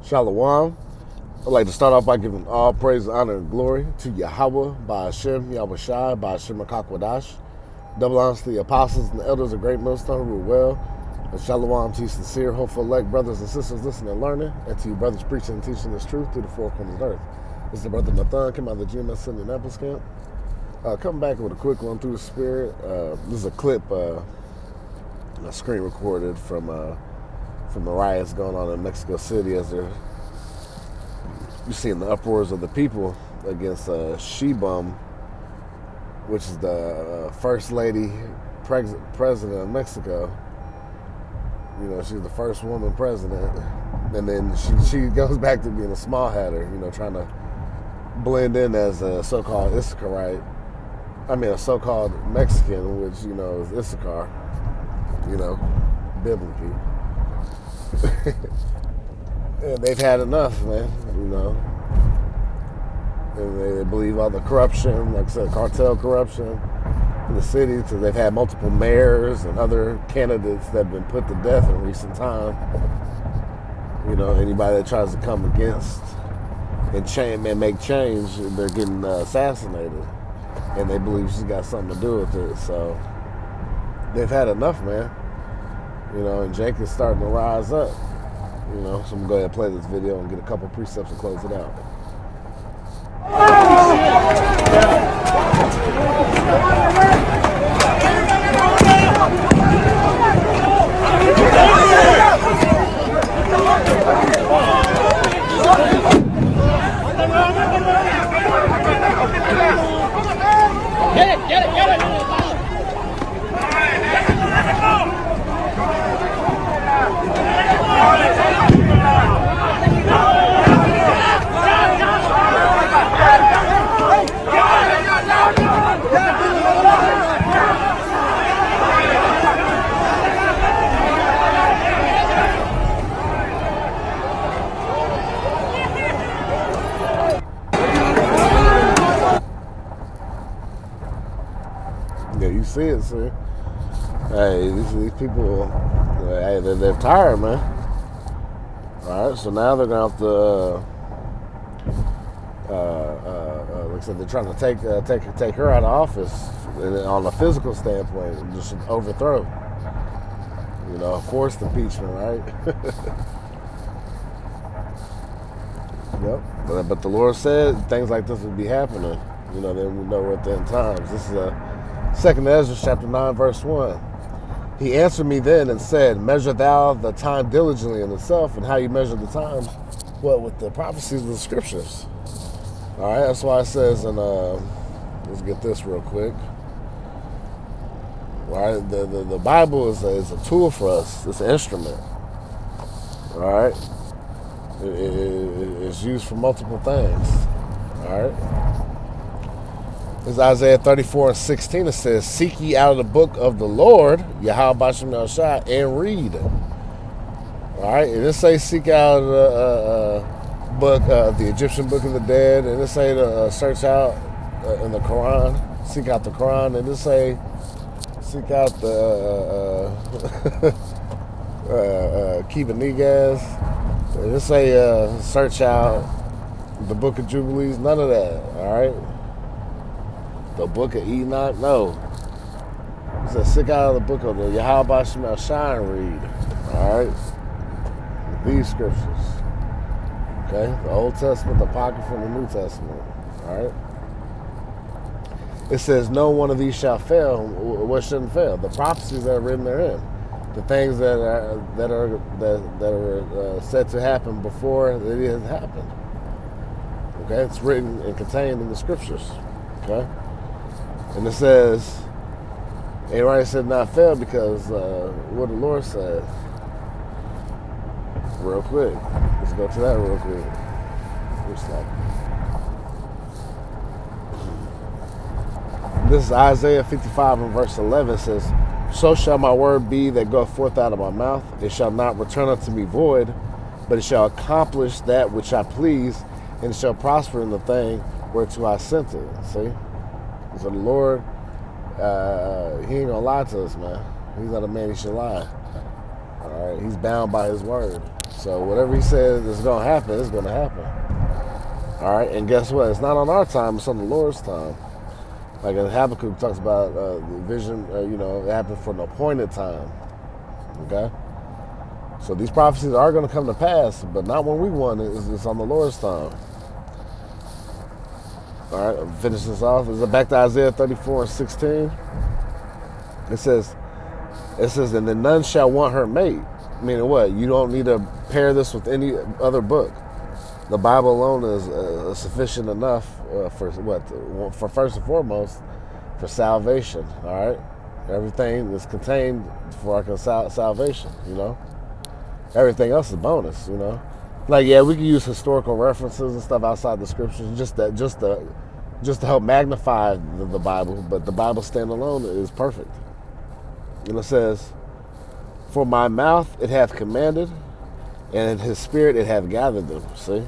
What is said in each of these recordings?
Shalom. I'd like to start off by giving all praise, honor, and glory to Yahweh, by Hashem, Yahweh Shai, by Hashem HaKakwadash. Double honors to the apostles and the elders of Great Millstone who rule well. And shalom to you sincere, hopeful elect brothers and sisters listening and learning, and to you brothers preaching and teaching this truth through the four corners of the earth. This is the brother Nathan, came out of the GMS Indianapolis camp. Coming back with a quick one through the spirit. This is a clip, a screen recorded from the riots going on in Mexico City as you're seeing the uproars of the people against Sheinbaum, which is the first lady president of Mexico. You know, she's the first woman president, and then she goes back to being a small hatter, you know, trying to blend in as a so-called Issacharite. I mean, a so-called Mexican, which, you know, is Issachar, you know, biblically. And they've had enough, man, you know. And they believe all the corruption, like I said, cartel corruption in the city, because they've had multiple mayors and other candidates that have been put to death in recent time. You know, anybody that tries to come against and make change, they're getting assassinated. And they believe she's got something to do with it. So they've had enough, man. You know, and Jake is starting to rise up. You know, so I'm going to go ahead and play this video and get a couple precepts and close it out. Get it! Yeah, you see it, see. Hey, these people, hey, they're tired, man. All right, so now they're gonna have to, like I said, they're trying to take her out of office on a physical standpoint, and just overthrow. You know, forced impeachment, right? Yep. But the Lord said things like this would be happening. You know, then we know we're at the end times. This is 2 Ezra chapter 9, verse 1. He answered me then and said, measure thou the time diligently in itself. And how you measure the time? Well, with the prophecies of the scriptures. All right, that's why it says, and let's get this real quick. All right, the Bible is a tool for us. It's an instrument. All right, it's used for multiple things. All right. It's Isaiah 34:16. It says, seek ye out of the book of the Lord, Yahweh Bashem El Shai, and read. All right, and it say seek out the book, the Egyptian book of the dead, and it say to search out in the Quran, seek out the Quran, and it say seek out the Kiva Negas, and it say search out the book of Jubilees. None of that. All right. The book of Enoch, no. It says, seek out of the book of the Yahweh Bashem El Shai and read. All right? These scriptures. Okay? The Old Testament, the Apocrypha, and the New Testament. All right? It says, no one of these shall fail. What shouldn't fail? The prophecies that are written therein. The things that are said to happen before it has happened. Okay? It's written and contained in the scriptures. Okay? And it says, ain't right, it said not fail because what the Lord said. Real quick. Let's go to that real quick. This is Isaiah 55 and verse 11. It says, so shall my word be that goeth forth out of my mouth. It shall not return unto me void, but it shall accomplish that which I please, and it shall prosper in the thing whereto I sent it. See? So the Lord, he ain't gonna lie to us, man. He's not a man he should lie. All right, he's bound by his word. So whatever he says is going to happen, it's going to happen. All right, and guess what? It's not on our time; it's on the Lord's time. Like in Habakkuk talks about the vision, it happened for an appointed time. Okay, so these prophecies are going to come to pass, but not when we want it. It's on the Lord's time. All right, I'll finish this off. Is it back to Isaiah 34:16? It says, and then none shall want her mate. Meaning what? You don't need to pair this with any other book. The Bible alone is sufficient enough for first and foremost, for salvation. All right, everything is contained for our salvation. Everything else is bonus. Like we can use historical references and stuff outside the scriptures just to help magnify the Bible. But the Bible standalone is perfect. And it says, "For my mouth it hath commanded, and in his spirit it hath gathered them." See?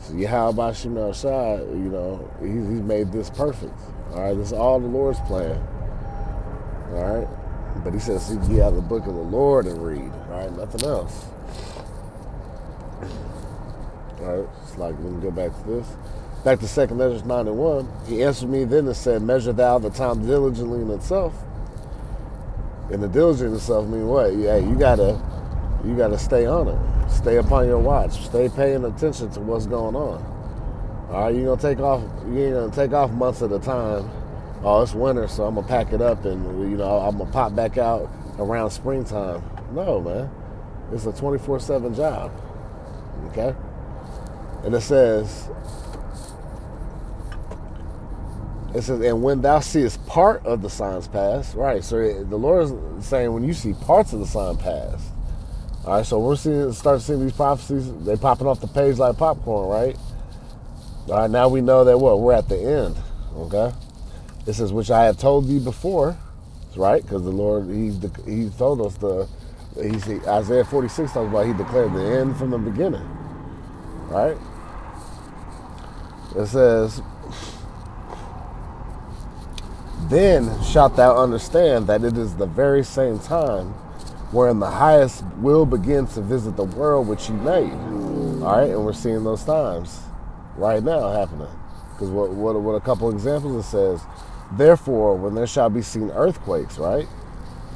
So Yahweh Shema Shai, he's made this perfect. All right, this is all the Lord's plan. All right? But he says, seek ye out the book of the Lord and read. All right, nothing else. All right, it's like, let me go back to this. Back to 2 Ezra 9:1. He answered me then and said, measure thou the time diligently in itself. And the diligent in itself mean what? Yeah, you gotta stay on it. Stay upon your watch. Stay paying attention to what's going on. All right, you ain't gonna take off months at a time. Oh, it's winter, so I'm gonna pack it up and I'm gonna pop back out around springtime. No, man. It's a 24/7 job. Okay? And it says, and when thou seest part of the signs pass, right? So the Lord is saying when you see parts of the sign pass. All right, so we're start seeing these prophecies. They popping off the page like popcorn, right? All right, now we know that we're at the end. Okay, it says which I have told thee before, right? Because the Lord He told us Isaiah 46 talks about He declared the end from the beginning, right? It says, then shalt thou understand that it is the very same time wherein the highest will begin to visit the world which he made. All right, and we're seeing those times right now happening. Because what a couple examples it says, therefore, when there shall be seen earthquakes, right?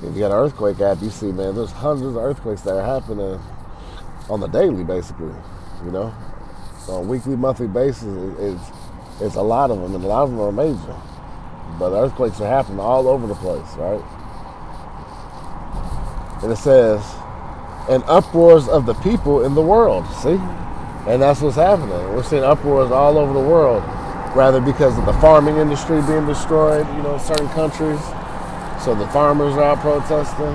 If you got an earthquake app, you see, man, there's hundreds of earthquakes that are happening on the daily, basically, on a weekly, monthly basis. It's a lot of them, and a lot of them are major. But earthquakes are happening all over the place, right? And it says, and uproars of the people in the world, see? And that's what's happening. We're seeing uproars all over the world, rather because of the farming industry being destroyed, in certain countries. So the farmers are out protesting.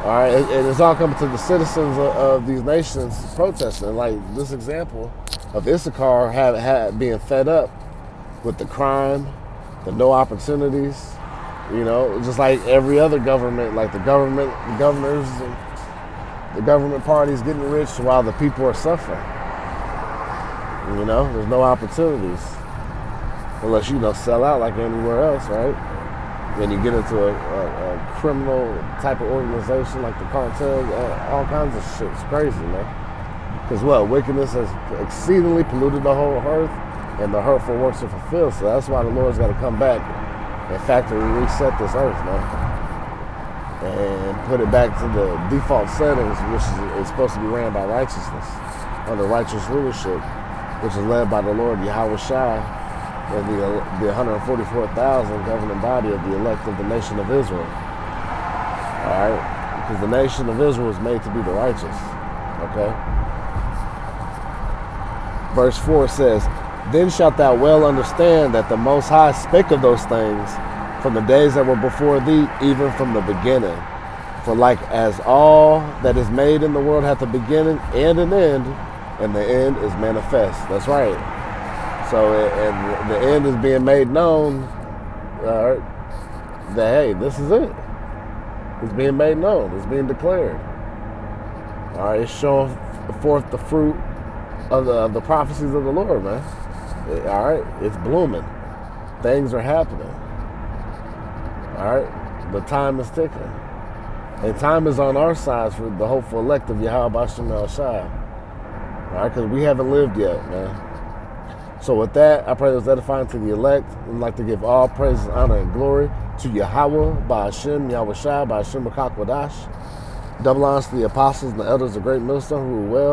All right, and it's all coming to the citizens of these nations protesting. Like this example of Issachar being fed up with the crime, the no opportunities, just like every other government, like the governors, the government parties getting rich while the people are suffering. There's no opportunities unless sell out like anywhere else, right? Then you get into a criminal type of organization like the cartel, all kinds of shit. It's crazy, man. Because wickedness has exceedingly polluted the whole earth, and the hurtful works are fulfilled. So that's why the Lord's got to come back and factory reset this earth, man, and put it back to the default settings, which is supposed to be ran by righteousness, under righteous rulership, which is led by the Lord Yahweh Shai and the 144,000 governing body of the elect of the nation of Israel. All right, because the nation of Israel was made to be the righteous. Okay. Verse 4 says, then shalt thou well understand that the Most High spake of those things from the days that were before thee, even from the beginning. For like as all that is made in the world hath a beginning and an end, and the end is manifest. That's right. So, and the end is being made known, that, hey, this is it. It's being made known. It's being declared. All right, it's showing forth the fruit of the prophecies of the Lord, man. All right, it's blooming. Things are happening. All right, the time is ticking. And time is on our side for the hopeful elect of Yahweh Hashem El Shai. All right, because we haven't lived yet, man. So with that, I pray it was edifying to the elect. I'd like to give all praise, honor, and glory to Yahweh, by Hashem, Yahweh Shai, by Hashem Makakwadash. Double honors to the apostles and the elders of Great Millstone who rule well.